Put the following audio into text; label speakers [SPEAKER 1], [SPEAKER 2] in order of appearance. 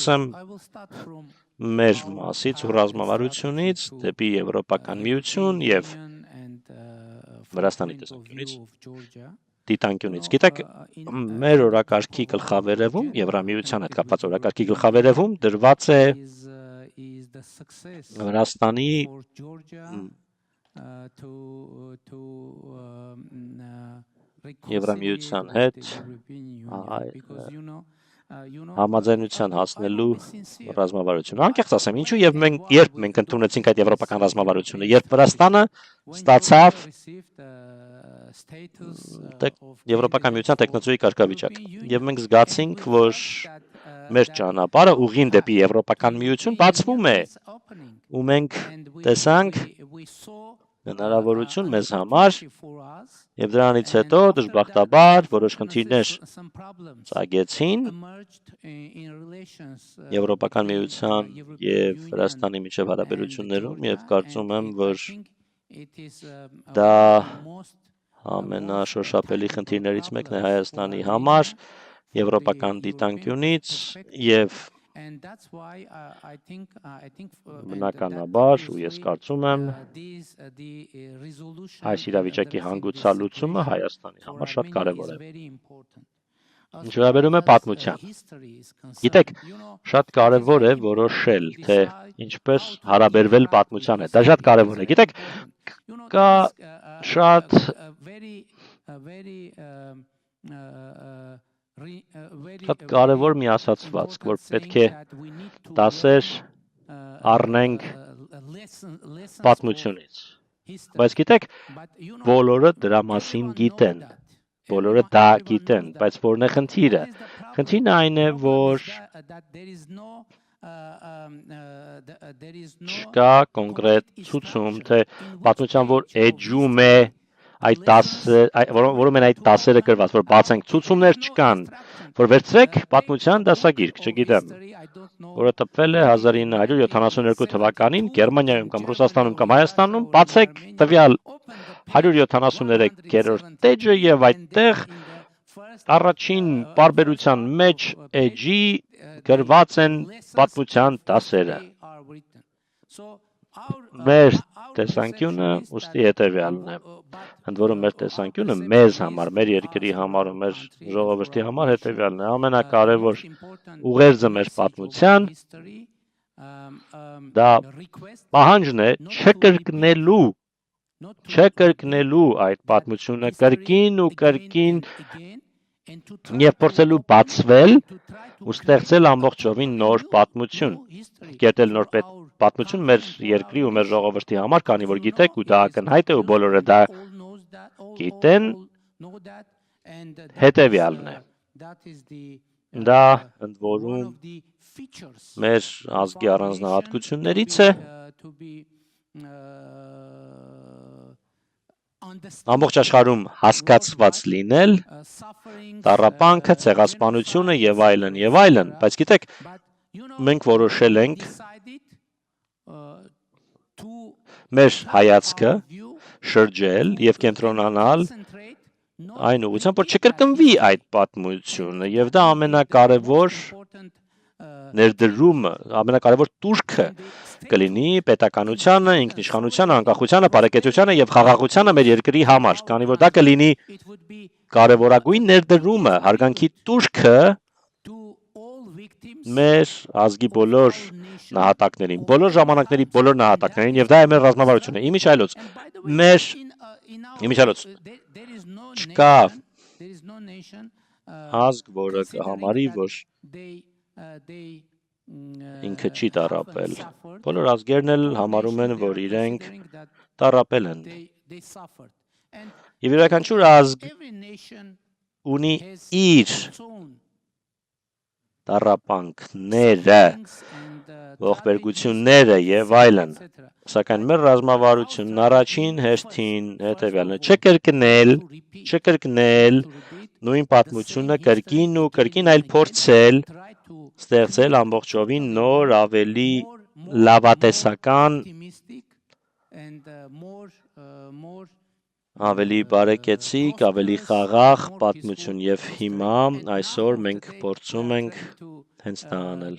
[SPEAKER 1] սկսեմ մեր մասից ու ռազմավարությունից դեպի Եվրոպական միություն եւ Վրաստանի տեսանկյունից դիտանկյունից։ Գիտեք, մեր օրակարգի գլխավերևում, Եվրամիության հետ կապված օրակարգի գլխավերևում դրված է Վրաստանի Եվրամիության հետ համաձայնության հասնելու ռազմավարությունը։ Անկեղծ ասեմ, ինչու եւ երբ մենք ընդունեցինք այդ եվրոպական ռազմավարությունը, երբ Վրաստանը ստացավ Եվրոպական միության տեխնոզոյի կարգավիճակ, եւ մենք զգացինք, որ մեր ճանապարհը ուղին դեպի Եվրոպական միություն բացվում է, ու մենք տեսանք հնարավորություն մեզ համար եւ դրանից հետո դժբախտաբար որոշ խնդիրներ ծագեցին Եվրոպական միության եւ Վրաստանի միջև հարաբերություններում եւ կարծում եմ, որ դա ամենաշոշափելի խնդիրներից մեկն է Հայաստանի համար եվրոպական դիտանկյունից եւ բնականաբար ու ես կարծում եմ այս իրավիճակի հանգուցալուծումը Հայաստանի համար շատ կարևոր է։ Ինչ վերաբերում է պատմության։ Գիտեք, շատ կարևոր է որոշել, թե ինչպես հարաբերվել պատմության հետ։ Դա շատ կարևոր է։ Գիտեք, կա շատ կարևոր մի ասացվածք, որ պետք է դասեր առնենք պատմությունից։ Բայց գիտեք, բոլորը դրա մասին գիտեն, բոլորը դա գիտեն, բայց որն է խնդիրը։ Խնդիրն այն է, որ չկա կոնկրետ ցուցում, թե պատմության որ էջում է այդ որում են այդ դասերը գրված, որ բացենք ցուցումներ չկան, որ վերցրեք պատմության դասագիրք, չգիտեմ, որը տպվել է 1972 թվականին Գերմանիայում կամ Ռուսաստանում կամ Հայաստանում, բացեք տվյալ 173-րդ էջը եւ այդտեղ առաջին պարբերության մեջ էջի գրված են պատմության դասերը։ Մեր տեսանկյունը ուստի հետևյալն է։ Ընդ որում մեր տեսանկյունը մեզ համար, մեր երկրի համար ու մեր ժողովրդի համար հետևյալն է։ Ամենակարևոր ուղերձը մեր պատմության դա պահանջն է չկրկնելու այդ պատմությունը կրկին ու կրկին եւ փորձելու բացվել ու ստեղծել ամբողջովին նոր պատմություն, կերտել նոր պատմություն մեր երկրի ու մեր ժողովրդի համար, քանի որ գիտեք ու դա ակնհայտ է ու բոլորը դա գիտեն, հետևյալն է։ Դա ընդ որում մեր ազգի առանձնահատկություններից է, ամբողջ աշխարհում հասկացված լինել, տառապանքը, ցեղասպանությունը եւ այլն, բայց գիտեք, մենք որոշել ենք մեր հայացքը շրջել եւ կենտրոնանալ այն ուղղությամբ, որ չկրկնվի այդ պատմությունը եւ դա ամենակարևոր ներդրումը, ամենակարևոր տուրքը կլինի պետականությանը, ինքնիշխանությանը, անկախությանը, բարեկեցությանը եւ խաղաղությանը մեր երկրի համար, քանի որ դա կլինի կարևորագույն ներդրումը, հարգանքի տուրքը մեր ազգի բոլոր նահատակներին, բոլոր ժամանակների բոլոր նահատակներին եւ դա է մեր ռազմավարությունը։ Իմիջիայլոց չկա ազգ, որը կհամարի, որ ինքը չի տառապել։ Բոլոր ազգերն էլ համարում են, որ իրենք տառապել են։ Եվ յուրաքանչյուր ազգ ունի իր տառապանքները, ողբերգությունները եւ այլն։ Սակայն մեր ռազմավարությունն առաջին հերթին հետեւյալն է՝ չկրկնել նույն պատմությունը կրկին ու կրկին, այլ փորձել ստեղծել ամբողջովին նոր, ավելի լավատեսական ավելի բարեկեցիկ, ավելի խաղաղ պատմություն եւ հիմա այսօր մենք փորձում ենք հենց դա անել։